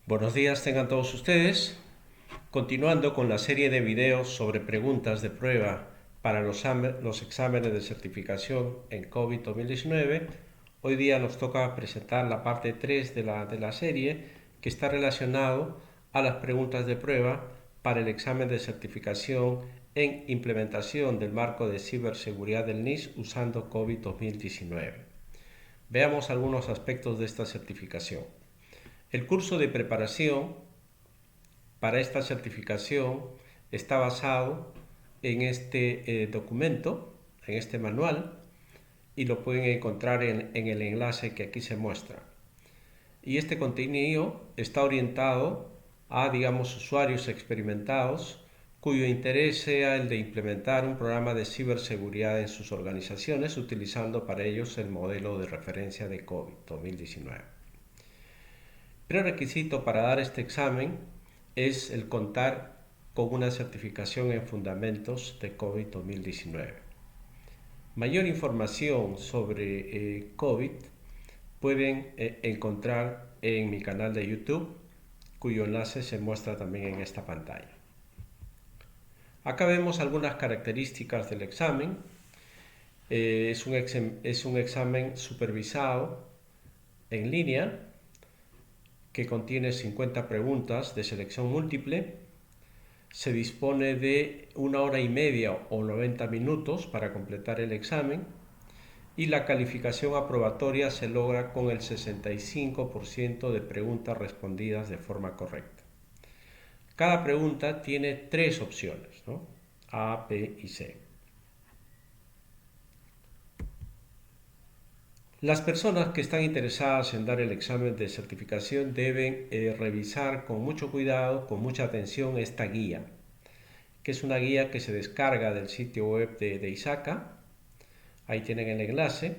Buenos días tengan todos ustedes. Continuando con la serie de videos sobre preguntas de prueba para los exámenes de certificación en COVID 2019, hoy día nos toca presentar la parte 3 de la serie que está relacionado a las preguntas de prueba para el examen de certificación en implementación del marco de ciberseguridad del NIS usando COVID 2019. Veamos algunos aspectos de esta certificación. El curso de preparación para esta certificación está basado en este documento, en este manual, y lo pueden encontrar en el enlace que aquí se muestra. Y este contenido está orientado a, digamos, usuarios experimentados cuyo interés sea el de implementar un programa de ciberseguridad en sus organizaciones utilizando para ellos el modelo de referencia de COVID 2019. Prerequisito para dar este examen es el contar con una certificación en fundamentos de COVID 2019. Mayor información sobre COVID pueden encontrar en mi canal de YouTube, cuyo enlace se muestra también en esta pantalla. Acá vemos algunas características del examen. Es un examen supervisado en línea que contiene 50 preguntas de selección múltiple. Se dispone de 1 hora y media o 90 minutos para completar el examen y la calificación aprobatoria se logra con el 65% de preguntas respondidas de forma correcta. Cada pregunta tiene 3 opciones, ¿no? A, B y C. Las personas que están interesadas en dar el examen de certificación deben revisar con mucho cuidado, con mucha atención esta guía, que es una guía que se descarga del sitio web de ISACA. Ahí tienen el enlace.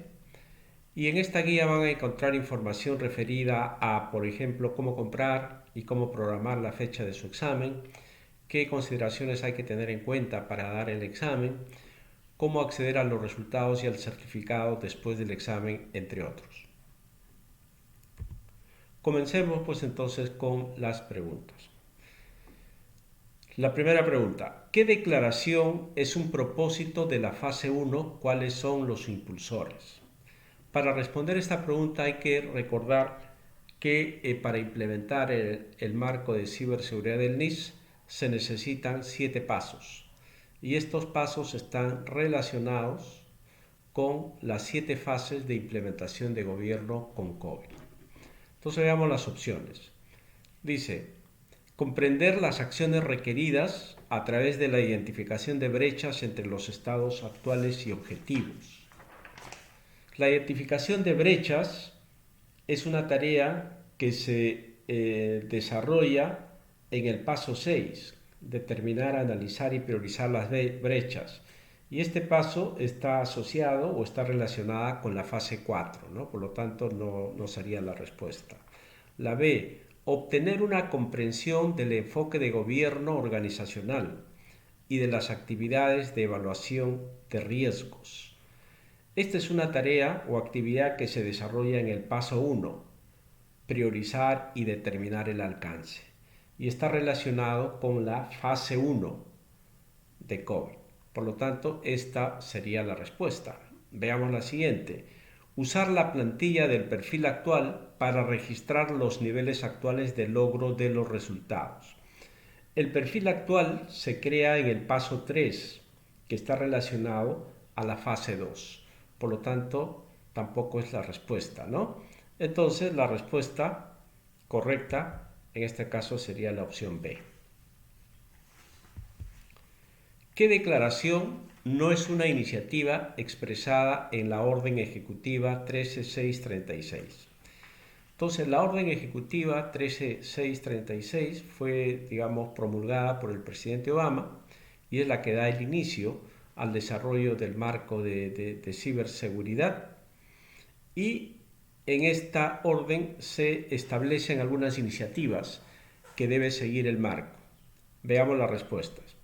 Y en esta guía van a encontrar información referida a, por ejemplo, cómo comprar y cómo programar la fecha de su examen, qué consideraciones hay que tener en cuenta para dar el examen, cómo acceder a los resultados y al certificado después del examen, entre otros. Comencemos pues entonces con las preguntas. La primera pregunta: ¿qué declaración es un propósito de la fase 1? ¿Cuáles son los impulsores? Para responder esta pregunta hay que recordar que para implementar el marco de ciberseguridad del NIS se necesitan 7 pasos. Y estos pasos están relacionados con las 7 fases de implementación de gobierno con COVID. Entonces veamos las opciones. Dice: comprender las acciones requeridas a través de la identificación de brechas entre los estados actuales y objetivos. La identificación de brechas es una tarea que se desarrolla en el paso 6, determinar, analizar y priorizar las brechas. Y este paso está asociado o está relacionada con la fase 4, ¿no? Por lo tanto no sería la respuesta. La B: obtener una comprensión del enfoque de gobierno organizacional y de las actividades de evaluación de riesgos. Esta es una tarea o actividad que se desarrolla en el paso 1, priorizar y determinar el alcance, y está relacionado con la fase 1 de COVID. Por lo tanto, esta sería la respuesta. Veamos la siguiente: usar la plantilla del perfil actual para registrar los niveles actuales de logro de los resultados. El perfil actual se crea en el paso 3, que está relacionado a la fase 2. Por lo tanto, tampoco es la respuesta, ¿no? Entonces, la respuesta correcta en este caso sería la opción B. ¿Qué declaración no es una iniciativa expresada en la Orden Ejecutiva 13636? Entonces, la Orden Ejecutiva 13636 fue, digamos, promulgada por el presidente Obama y es la que da el inicio al desarrollo del marco de ciberseguridad, y en esta orden se establecen algunas iniciativas que debe seguir el marco. Veamos las respuestas.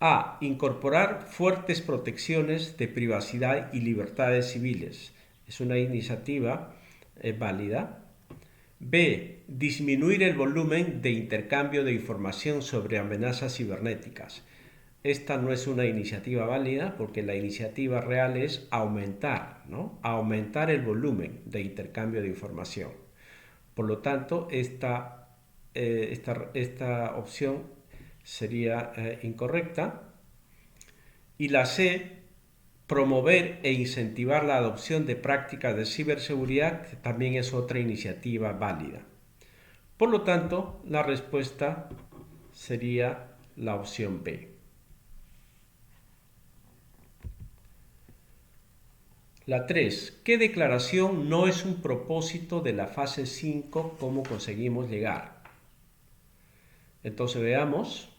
A: incorporar fuertes protecciones de privacidad y libertades civiles. Es una iniciativa válida. B. Disminuir el volumen de intercambio de información sobre amenazas cibernéticas. Esta no es una iniciativa válida porque la iniciativa real es aumentar, ¿no? Aumentar el volumen de intercambio de información. Por lo tanto, esta opción sería incorrecta. Y la C, promover e incentivar la adopción de prácticas de ciberseguridad, que también es otra iniciativa válida. Por lo tanto, la respuesta sería la opción B. La 3. ¿Qué declaración no es un propósito de la fase 5? ¿Cómo conseguimos llegar? Entonces veamos.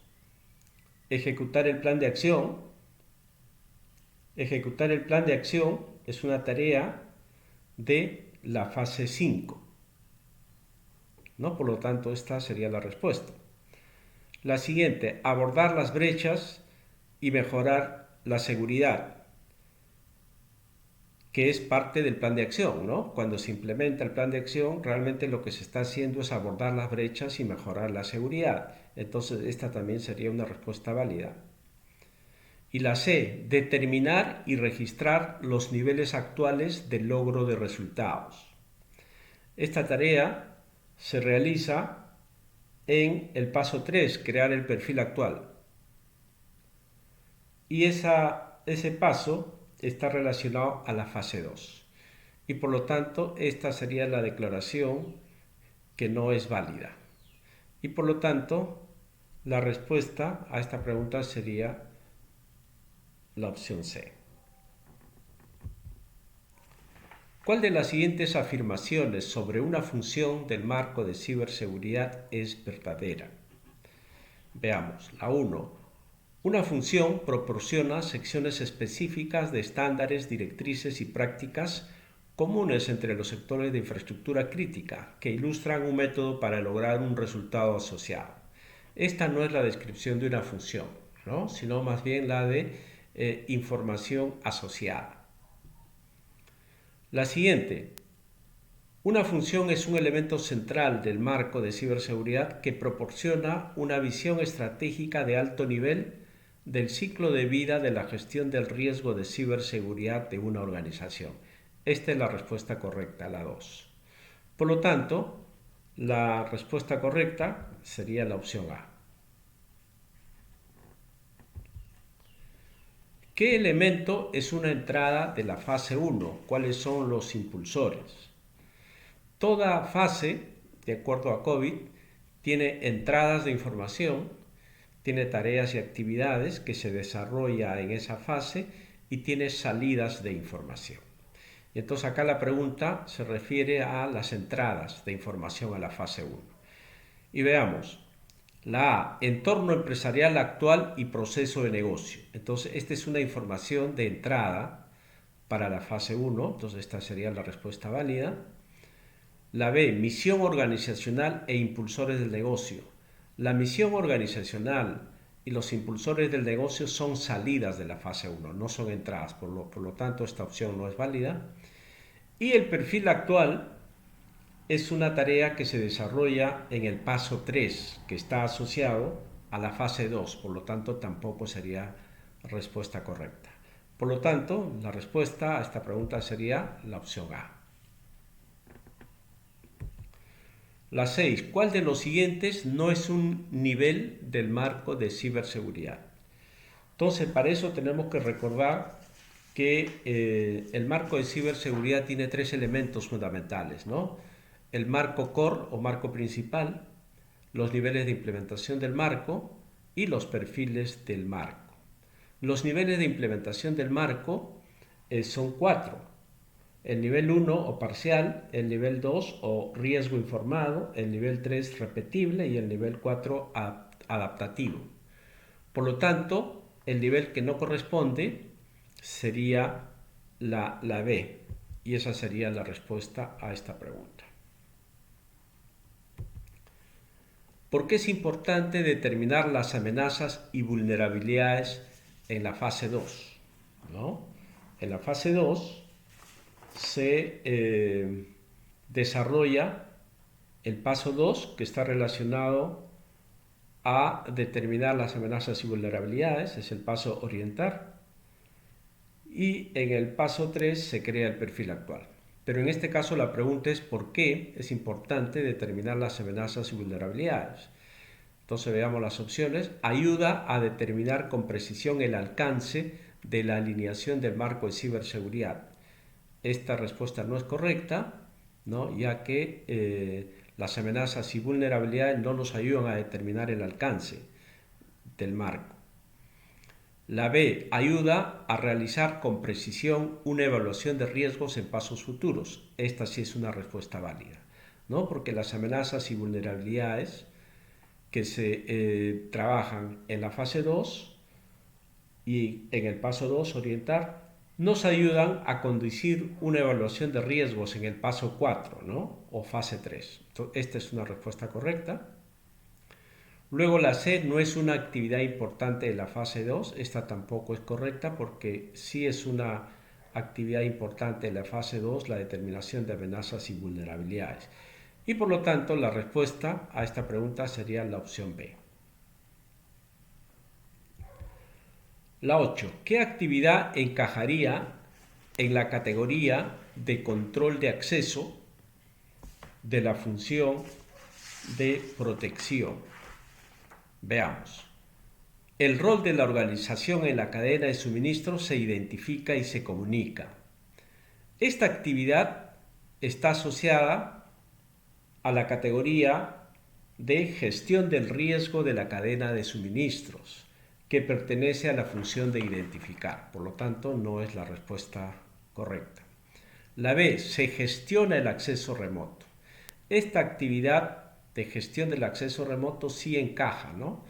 Ejecutar el plan de acción. Ejecutar el plan de acción es una tarea de la fase 5, ¿no? Por lo tanto, esta sería la respuesta. La siguiente, abordar las brechas y mejorar la seguridad, que es parte del plan de acción, ¿no? Cuando se implementa el plan de acción, realmente lo que se está haciendo es abordar las brechas y mejorar la seguridad. Entonces, esta también sería una respuesta válida. Y la C, determinar y registrar los niveles actuales de logro de resultados. Esta tarea se realiza en el paso 3, crear el perfil actual. Y ese paso está relacionado a la fase 2. Y por lo tanto, esta sería la declaración que no es válida. Y por lo tanto, la respuesta a esta pregunta sería la opción C. ¿Cuál de las siguientes afirmaciones sobre una función del marco de ciberseguridad es verdadera? Veamos, la 1. Una función proporciona secciones específicas de estándares, directrices y prácticas comunes entre los sectores de infraestructura crítica que ilustran un método para lograr un resultado asociado. Esta no es la descripción de una función, ¿no? Sino más bien la de información asociada. La siguiente. Una función es un elemento central del marco de ciberseguridad que proporciona una visión estratégica de alto nivel del ciclo de vida de la gestión del riesgo de ciberseguridad de una organización. Esta es la respuesta correcta, la 2. Por lo tanto, la respuesta correcta sería la opción A. ¿Qué elemento es una entrada de la fase 1? ¿Cuáles son los impulsores? Toda fase, de acuerdo a COVID, tiene entradas de información, tiene tareas y actividades que se desarrolla en esa fase y tiene salidas de información. Y entonces acá la pregunta se refiere a las entradas de información a la fase 1. Y veamos, la A, entorno empresarial actual y proceso de negocio. Entonces esta es una información de entrada para la fase 1, entonces esta sería la respuesta válida. La B, misión organizacional e impulsores del negocio. La misión organizacional y los impulsores del negocio son salidas de la fase 1, no son entradas, por lo tanto esta opción no es válida. Y el perfil actual es una tarea que se desarrolla en el paso 3, que está asociado a la fase 2, por lo tanto tampoco sería respuesta correcta. Por lo tanto, la respuesta a esta pregunta sería la opción A. La 6. ¿Cuál de los siguientes no es un nivel del marco de ciberseguridad? Entonces, para eso tenemos que recordar que el marco de ciberseguridad tiene 3 elementos fundamentales, ¿no? El marco core o marco principal, los niveles de implementación del marco y los perfiles del marco. Los niveles de implementación del marco son 4. El nivel 1 o parcial, el nivel 2 o riesgo informado, el nivel 3 repetible y el nivel 4 adaptativo. Por lo tanto, el nivel que no corresponde sería la B y esa sería la respuesta a esta pregunta. ¿Por qué es importante determinar las amenazas y vulnerabilidades en la fase 2? ¿No? En la fase 2 se desarrolla El paso 2, que está relacionado a determinar las amenazas y vulnerabilidades, es el paso orientar. Y en el paso 3 se crea el perfil actual. Pero en este caso la pregunta es por qué es importante determinar las amenazas y vulnerabilidades. Entonces veamos las opciones. Ayuda a determinar con precisión el alcance de la alineación del marco de ciberseguridad. Esta respuesta no es correcta, ¿no? Ya que las amenazas y vulnerabilidades no nos ayudan a determinar el alcance del marco. La B ayuda a realizar con precisión una evaluación de riesgos en pasos futuros. Esta sí es una respuesta válida, ¿no? Porque las amenazas y vulnerabilidades que se trabajan en la fase 2 y en el paso 2 orientar, nos ayudan a conducir una evaluación de riesgos en el paso 4, ¿no? O fase 3. Entonces, esta es una respuesta correcta. Luego la C no es una actividad importante de la fase 2, esta tampoco es correcta porque sí es una actividad importante de la fase 2 la determinación de amenazas y vulnerabilidades. Y por lo tanto la respuesta a esta pregunta sería la opción B. La 8. ¿Qué actividad encajaría en la categoría de control de acceso de la función de protección? Veamos. El rol de la organización en la cadena de suministro se identifica y se comunica. Esta actividad está asociada a la categoría de gestión del riesgo de la cadena de suministros, que pertenece a la función de identificar. Por lo tanto, no es la respuesta correcta. La B, se gestiona el acceso remoto. Esta actividad de gestión del acceso remoto sí encaja, ¿no?,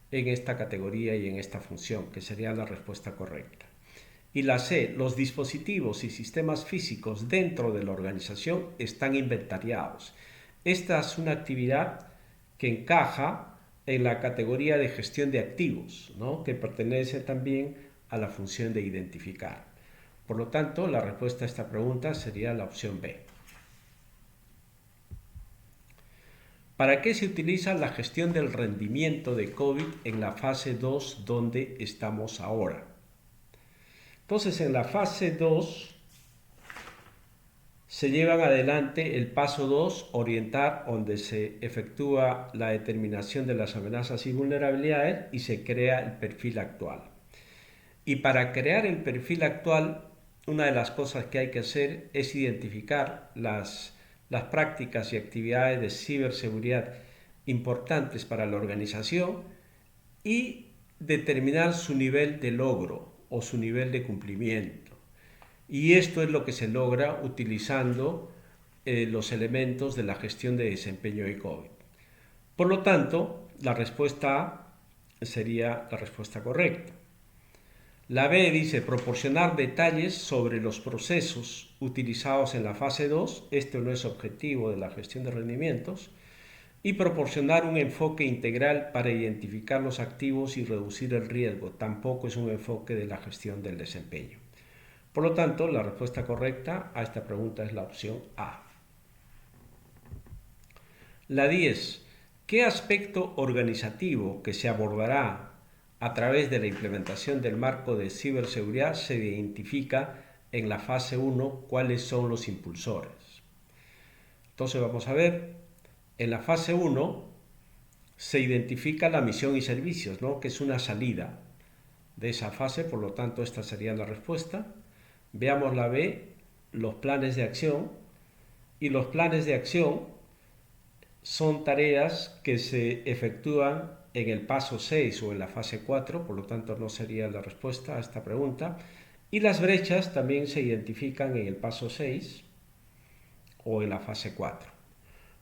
en esta categoría y en esta función, que sería la respuesta correcta. Y la C, los dispositivos y sistemas físicos dentro de la organización están inventariados. Esta es una actividad que encaja en la categoría de gestión de activos, ¿no?, que pertenece también a la función de identificar. Por lo tanto, la respuesta a esta pregunta sería la opción B. ¿Para qué se utiliza la gestión del rendimiento de COVID en la fase 2 donde estamos ahora? Entonces, en la fase 2 se llevan adelante el paso 2, orientar, donde se efectúa la determinación de las amenazas y vulnerabilidades y se crea el perfil actual. Y para crear el perfil actual, una de las cosas que hay que hacer es identificar las prácticas y actividades de ciberseguridad importantes para la organización y determinar su nivel de logro o su nivel de cumplimiento. Y esto es lo que se logra utilizando los elementos de la gestión de desempeño de COVID. Por lo tanto, la respuesta A sería la respuesta correcta. La B dice proporcionar detalles sobre los procesos utilizados en la fase 2, esto no es objetivo de la gestión de rendimientos, y proporcionar un enfoque integral para identificar los activos y reducir el riesgo, tampoco es un enfoque de la gestión del desempeño. Por lo tanto, la respuesta correcta a esta pregunta es la opción A. La 10. ¿Qué aspecto organizativo que se abordará a través de la implementación del marco de ciberseguridad se identifica en la fase 1 cuáles son los impulsores? Entonces vamos a ver, en la fase 1 se identifica la misión y servicios, ¿no?, que es una salida de esa fase, por lo tanto esta sería la respuesta. Veamos la B, los planes de acción, y los planes de acción son tareas que se efectúan en el paso 6 o en la fase 4, por lo tanto no sería la respuesta a esta pregunta. Y las brechas también se identifican en el paso 6 o en la fase 4.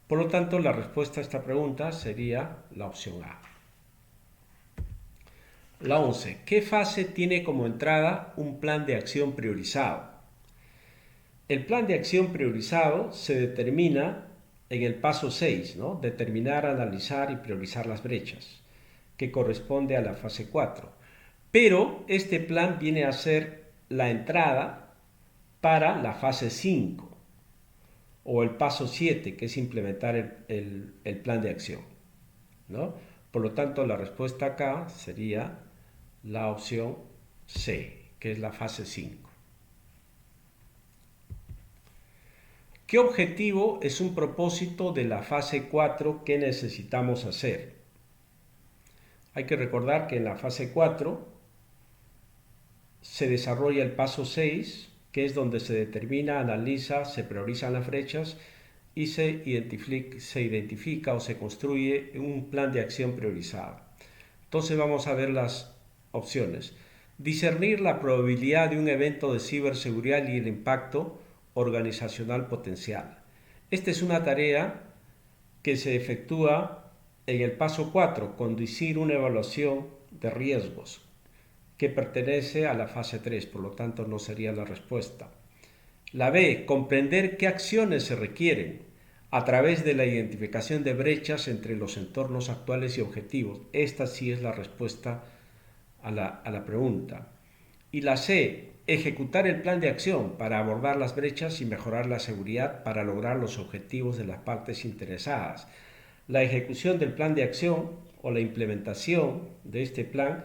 Por lo tanto, la respuesta a esta pregunta sería la opción A. La 11. ¿Qué fase tiene como entrada un plan de acción priorizado? El plan de acción priorizado se determina en el paso 6, ¿no?, determinar, analizar y priorizar las brechas, que corresponde a la fase 4. Pero este plan viene a ser la entrada para la fase 5 o el paso 7, que es implementar el plan de acción, ¿no? Por lo tanto, la respuesta acá sería la opción C, que es la fase 5. ¿Qué objetivo es un propósito de la fase 4 que necesitamos hacer? Hay que recordar que en la fase 4 se desarrolla el paso 6, que es donde se determina, analiza, se priorizan las brechas y se identifica o se construye un plan de acción priorizado. Entonces vamos a ver las opciones. Discernir la probabilidad de un evento de ciberseguridad y el impacto organizacional potencial. Esta es una tarea que se efectúa en el paso 4, conducir una evaluación de riesgos, que pertenece a la fase 3, por lo tanto no sería la respuesta. La B, comprender qué acciones se requieren a través de la identificación de brechas entre los entornos actuales y objetivos. Esta sí es la respuesta a la pregunta. Y la C, ejecutar el plan de acción para abordar las brechas y mejorar la seguridad para lograr los objetivos de las partes interesadas. La ejecución del plan de acción o la implementación de este plan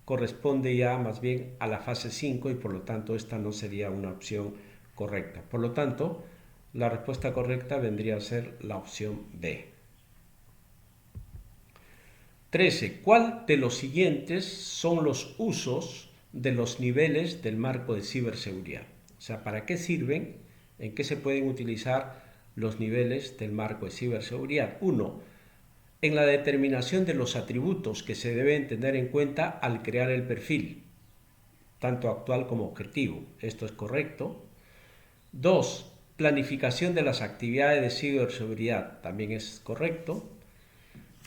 corresponde ya más bien a la fase 5 y por lo tanto esta no sería una opción correcta. Por lo tanto, la respuesta correcta vendría a ser la opción B. 13. ¿Cuál de los siguientes son los usos de los niveles del marco de ciberseguridad? O sea, ¿para qué sirven? ¿En qué se pueden utilizar los niveles del marco de ciberseguridad? 1. En la determinación de los atributos que se deben tener en cuenta al crear el perfil, tanto actual como objetivo. Esto es correcto. 2. Planificación de las actividades de ciberseguridad. También es correcto.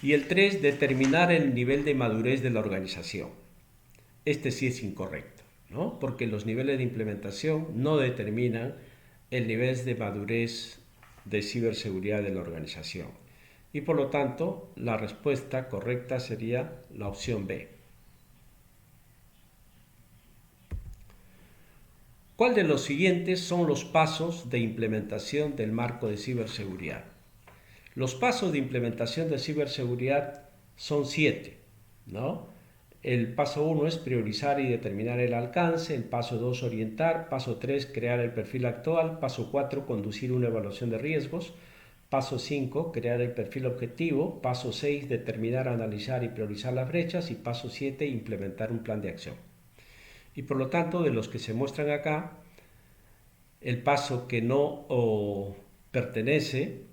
Y el 3. Determinar el nivel de madurez de la organización. Este sí es incorrecto, ¿no? Porque los niveles de implementación no determinan el nivel de madurez de ciberseguridad de la organización. Y por lo tanto, la respuesta correcta sería la opción B. ¿Cuál de los siguientes son los pasos de implementación del marco de ciberseguridad? Los pasos de implementación de ciberseguridad son 7, ¿no? El paso 1 es priorizar y determinar el alcance, el paso 2 orientar, paso 3 crear el perfil actual, paso 4 conducir una evaluación de riesgos, paso 5 crear el perfil objetivo, paso 6 determinar, analizar y priorizar las brechas y paso 7 implementar un plan de acción. Y por lo tanto, de los que se muestran acá, el paso que no pertenece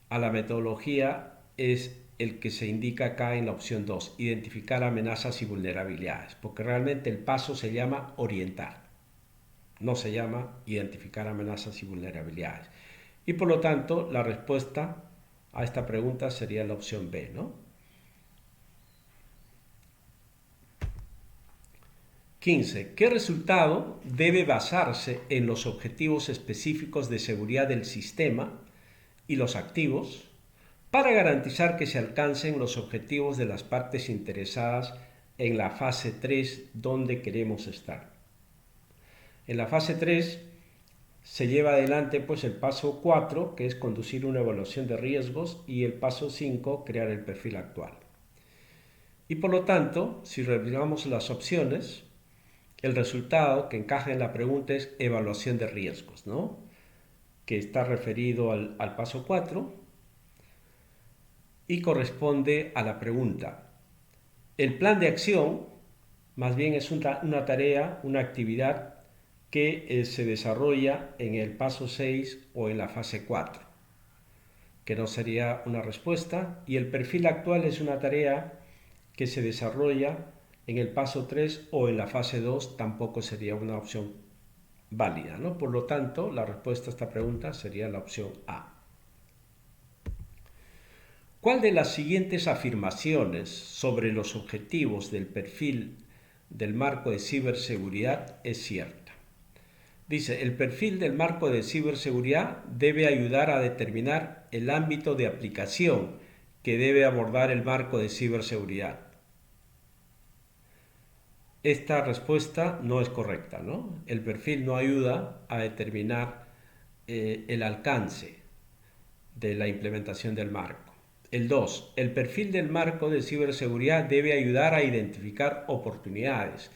a la metodología es el que se indica acá en la opción 2, identificar amenazas y vulnerabilidades, porque realmente el paso se llama orientar, no se llama identificar amenazas y vulnerabilidades. Y por lo tanto, la respuesta a esta pregunta sería la opción B, ¿no? 15. ¿Qué resultado debe basarse en los objetivos específicos de seguridad del sistema y los activos para garantizar que se alcancen los objetivos de las partes interesadas en la fase 3 donde queremos estar? En la fase 3 se lleva adelante pues el paso 4, que es conducir una evaluación de riesgos, y el paso 5, crear el perfil actual. Y por lo tanto, si revisamos las opciones, el resultado que encaja en la pregunta es evaluación de riesgos, ¿no? Que está referido al paso 4 y corresponde a la pregunta. El plan de acción más bien es una tarea, una actividad que se desarrolla en el paso 6 o en la fase 4, que no sería una respuesta, y el perfil actual es una tarea que se desarrolla en el paso 3 o en la fase 2, tampoco sería una opción válida, ¿no? Por lo tanto, la respuesta a esta pregunta sería la opción A. ¿Cuál de las siguientes afirmaciones sobre los objetivos del perfil del marco de ciberseguridad es cierta? Dice, el perfil del marco de ciberseguridad debe ayudar a determinar el ámbito de aplicación que debe abordar el marco de ciberseguridad. Esta respuesta no es correcta, ¿no? El perfil no ayuda a determinar el alcance de la implementación del marco. El 2. El perfil del marco de ciberseguridad debe ayudar a identificar oportunidades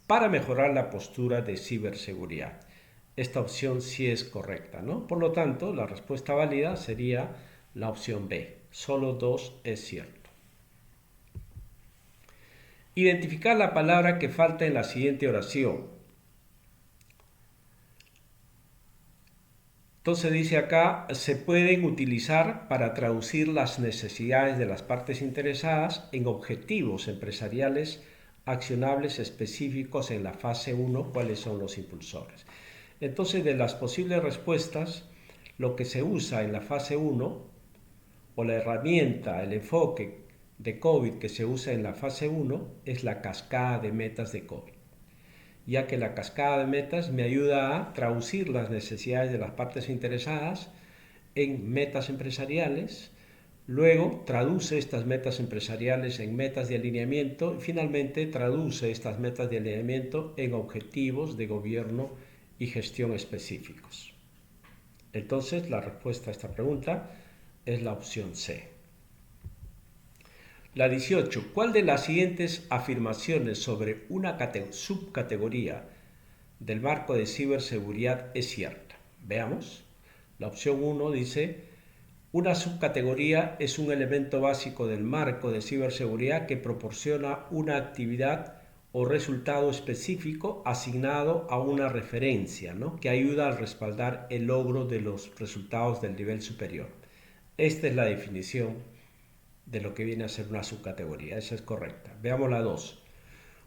para mejorar la postura de ciberseguridad. Esta opción sí es correcta, ¿no? Por lo tanto, la respuesta válida sería la opción B. Solo 2 es cierto. Identificar la palabra que falta en la siguiente oración. Entonces dice acá, se pueden utilizar para traducir las necesidades de las partes interesadas en objetivos empresariales accionables específicos en la fase 1, cuáles son los impulsores. Entonces, de las posibles respuestas, lo que se usa en la fase 1, o la herramienta, el enfoque de COVID que se usa en la fase 1, es la cascada de metas de COVID, ya que la cascada de metas me ayuda a traducir las necesidades de las partes interesadas en metas empresariales, luego traduce estas metas empresariales en metas de alineamiento y finalmente traduce estas metas de alineamiento en objetivos de gobierno y gestión específicos. Entonces, la respuesta a esta pregunta es la opción C. La 18. ¿Cuál de las siguientes afirmaciones sobre una subcategoría del marco de ciberseguridad es cierta? Veamos. La opción 1 dice, una subcategoría es un elemento básico del marco de ciberseguridad que proporciona una actividad o resultado específico asignado a una referencia, ¿no? Que ayuda a respaldar el logro de los resultados del nivel superior. Esta es la definición de lo que viene a ser una subcategoría. Esa es correcta. Veamos la 2.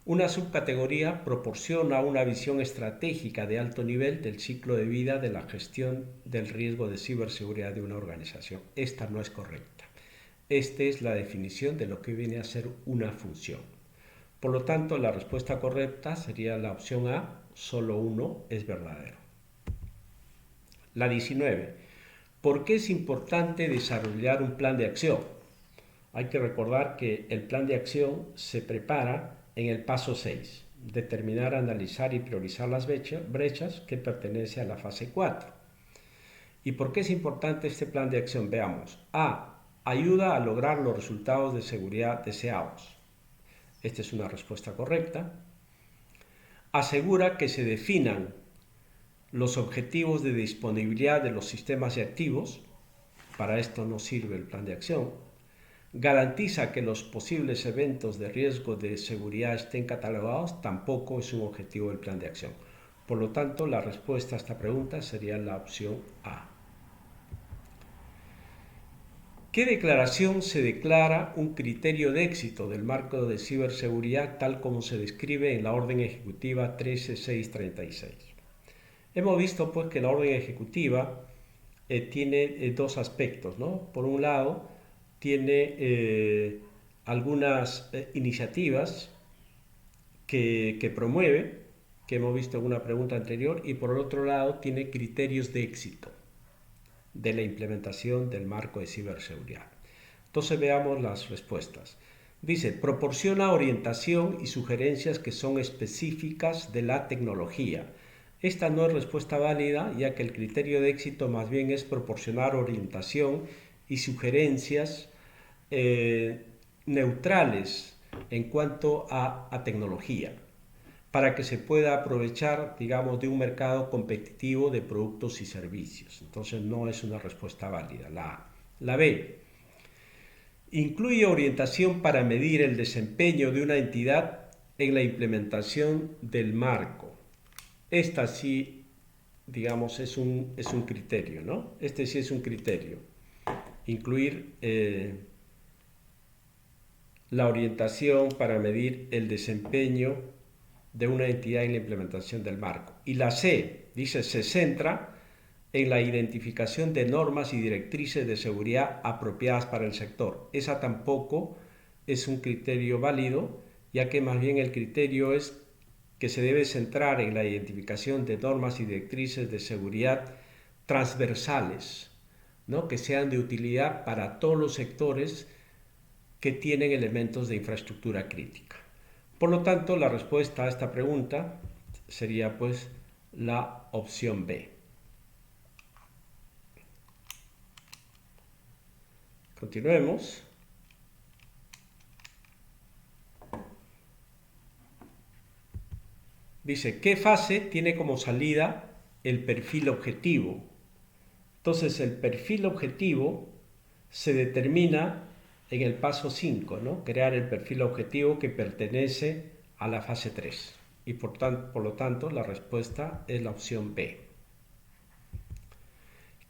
Una subcategoría proporciona una visión estratégica de alto nivel del ciclo de vida de la gestión del riesgo de ciberseguridad de una organización. Esta no es correcta. Esta es la definición de lo que viene a ser una función. Por lo tanto, la respuesta correcta sería la opción A, solo uno es verdadero. La 19. ¿Por qué es importante desarrollar un plan de acción? Hay que recordar que el plan de acción se prepara en el paso 6, determinar, analizar y priorizar las brechas que pertenece a la fase 4. ¿Y por qué es importante este plan de acción? Veamos. A. Ayuda a lograr los resultados de seguridad deseados. Esta es una respuesta correcta. Asegura que se definan los objetivos de disponibilidad de los sistemas y activos. Para esto no sirve el plan de acción. Garantiza que los posibles eventos de riesgo de seguridad estén catalogados. Tampoco es un objetivo del plan de acción. Por lo tanto, la respuesta a esta pregunta sería la opción A. ¿Qué declaración se declara un criterio de éxito del marco de ciberseguridad tal como se describe en la Orden Ejecutiva 13636? Hemos visto pues que la Orden Ejecutiva tiene dos aspectos, ¿no? Por un lado, tiene algunas iniciativas que promueve, que hemos visto en una pregunta anterior, y por el otro lado tiene criterios de éxito de la implementación del marco de ciberseguridad. Entonces veamos las respuestas. Dice, proporciona orientación y sugerencias que son específicas de la tecnología. Esta no es respuesta válida, ya que el criterio de éxito más bien es proporcionar orientación y sugerencias neutrales en cuanto a tecnología, para que se pueda aprovechar, digamos, de un mercado competitivo de productos y servicios. Entonces no es una respuesta válida. La A. La B. Incluye orientación para medir el desempeño de una entidad en la implementación del marco. Esta sí, digamos, es un criterio, ¿no? Este sí es un criterio. Incluir la orientación para medir el desempeño de una entidad en la implementación del marco. Y la C, dice, se centra en la identificación de normas y directrices de seguridad apropiadas para el sector. Esa tampoco es un criterio válido, ya que más bien el criterio es que se debe centrar en la identificación de normas y directrices de seguridad transversales, ¿no? Que sean de utilidad para todos los sectores que tienen elementos de infraestructura crítica. Por lo tanto, la respuesta a esta pregunta sería pues la opción B. Continuemos. Dice, ¿qué fase tiene como salida el perfil objetivo? Entonces, el perfil objetivo se determina en el paso 5, ¿no? Crear el perfil objetivo que pertenece a la fase 3. Y por lo tanto, la respuesta es la opción B.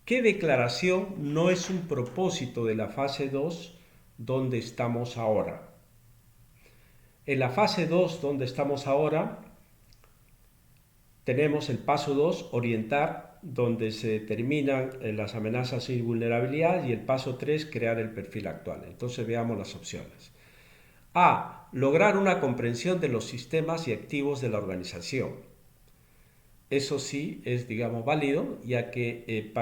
¿Qué declaración no es un propósito de la fase 2 donde estamos ahora? En la fase 2 donde estamos ahora, tenemos el paso 2, orientar, donde se determinan las amenazas y vulnerabilidades, y el paso 3, crear el perfil actual. Entonces veamos las opciones. A. Lograr una comprensión de los sistemas y activos de la organización. Eso sí es, digamos, válido, ya que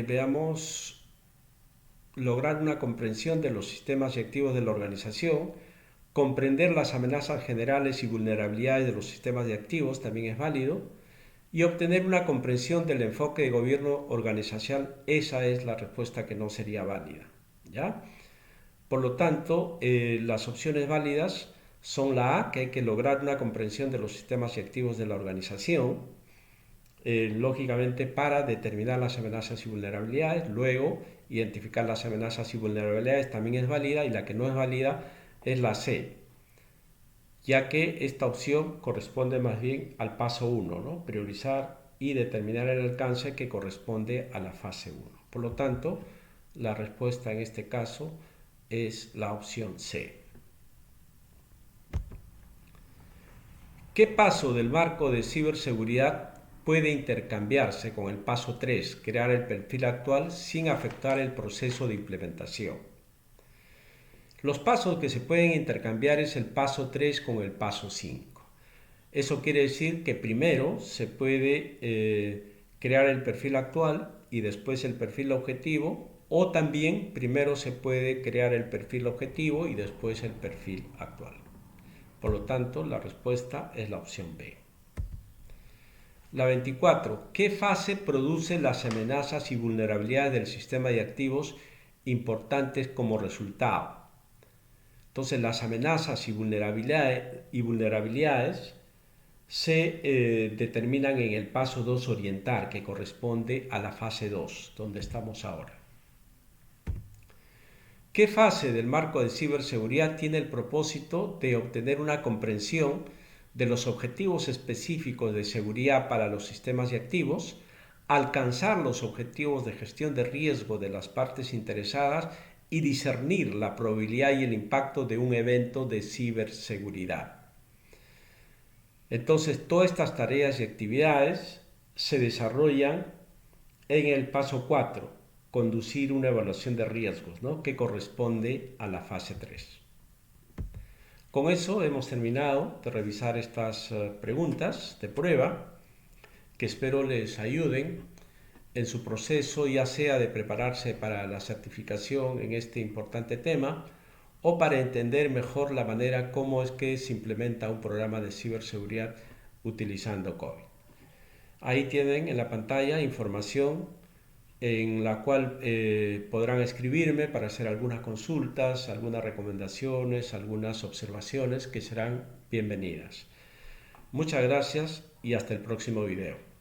veamos, lograr una comprensión de los sistemas y activos de la organización, comprender las amenazas generales y vulnerabilidades de los sistemas y activos, también es válido, y obtener una comprensión del enfoque de gobierno organizacional, esa es la respuesta que no sería válida, ¿ya? Por lo tanto, las opciones válidas son la A, que hay que lograr una comprensión de los sistemas y activos de la organización, lógicamente para determinar las amenazas y vulnerabilidades, luego identificar las amenazas y vulnerabilidades también es válida, y la que no es válida es la C, ya que esta opción corresponde más bien al paso 1, ¿no? Priorizar y determinar el alcance, que corresponde a la fase 1. Por lo tanto, la respuesta en este caso es la opción C. ¿Qué paso del marco de ciberseguridad puede intercambiarse con el paso 3, crear el perfil actual, sin afectar el proceso de implementación? Los pasos que se pueden intercambiar es el paso 3 con el paso 5. Eso quiere decir que primero se puede crear el perfil actual y después el perfil objetivo, o también primero se puede crear el perfil objetivo y después el perfil actual. Por lo tanto, la respuesta es la opción B. La 24. ¿Qué fase produce las amenazas y vulnerabilidades del sistema de activos importantes como resultado? Entonces, las amenazas y vulnerabilidades se determinan en el paso 2, orientar, que corresponde a la fase 2, donde estamos ahora. ¿Qué fase del marco de ciberseguridad tiene el propósito de obtener una comprensión de los objetivos específicos de seguridad para los sistemas y activos, alcanzar los objetivos de gestión de riesgo de las partes interesadas y discernir la probabilidad y el impacto de un evento de ciberseguridad? Entonces, todas estas tareas y actividades se desarrollan en el paso 4, conducir una evaluación de riesgos, ¿no? Que corresponde a la fase 3. Con eso hemos terminado de revisar estas preguntas de prueba, que espero les ayuden en su proceso, ya sea de prepararse para la certificación en este importante tema, o para entender mejor la manera como es que se implementa un programa de ciberseguridad utilizando COVID. Ahí tienen en la pantalla información en la cual podrán escribirme para hacer algunas consultas, algunas recomendaciones, algunas observaciones que serán bienvenidas. Muchas gracias y hasta el próximo video.